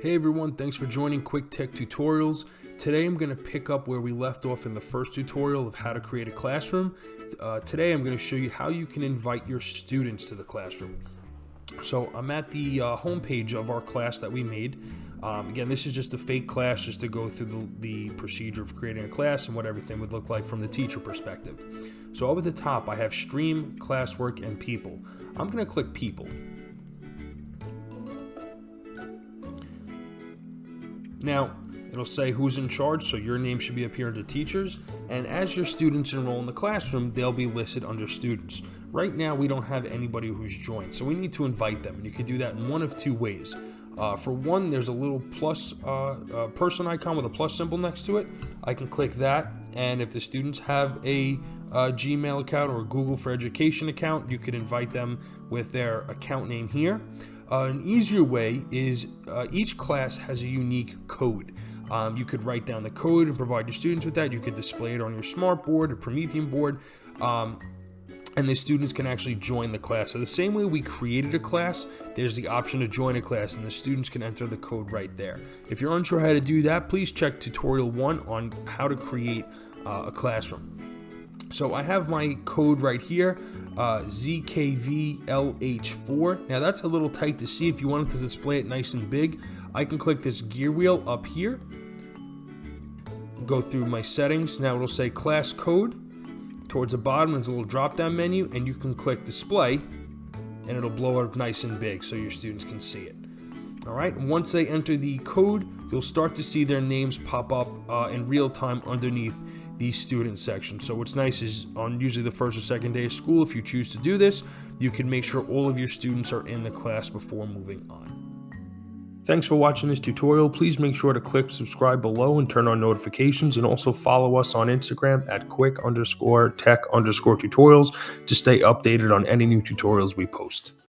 Hey everyone, thanks for joining Quick Tech Tutorials. Today I'm going to pick up where we left off in the first tutorial of how to create a classroom. Today I'm going to show you how you can invite your students to the classroom. So I'm at the homepage of our class that we made. Again, this is just a fake class just to go through the procedure of creating a class and what everything would look like from the teacher perspective. So up at the top I have Stream, Classwork, and People. I'm going to click People. Now, it'll say who's in charge, so your name should be up here under teachers, and as your students enroll in the classroom, they'll be listed under students. Right now, we don't have anybody who's joined, so we need to invite them, and you can do that in one of two ways. For one, there's a little plus person icon with a plus symbol next to it. I can click that, and if the students have a Gmail account or a Google for Education account, you could invite them with their account name here. An easier way is each class has a unique code. You could write down the code and provide your students with that. You could display it on your smart board or Promethean board, and the students can actually join the class. So the same way we created a class, there's the option to join a class, and the students can enter the code right there. If you're unsure how to do that, please check tutorial 1 on how to create a classroom. So I have my code right here, ZKVLH4. Now that's a little tight to see. If you wanted to display it nice and big, I can click this gear wheel up here, go through my settings. Now it'll say class code. Towards the bottom there's a little drop down menu, and you can click display, and it'll blow up nice and big so your students can see it. Alright, once they enter the code, you'll start to see their names pop up in real time underneath the student section. So what's nice is on usually the first or second day of school, if you choose to do this, you can make sure all of your students are in the class before moving on. Thanks for watching this tutorial. Please make sure to click subscribe below and turn on notifications, and also follow us on Instagram at quick_tech_tutorials to stay updated on any new tutorials we post.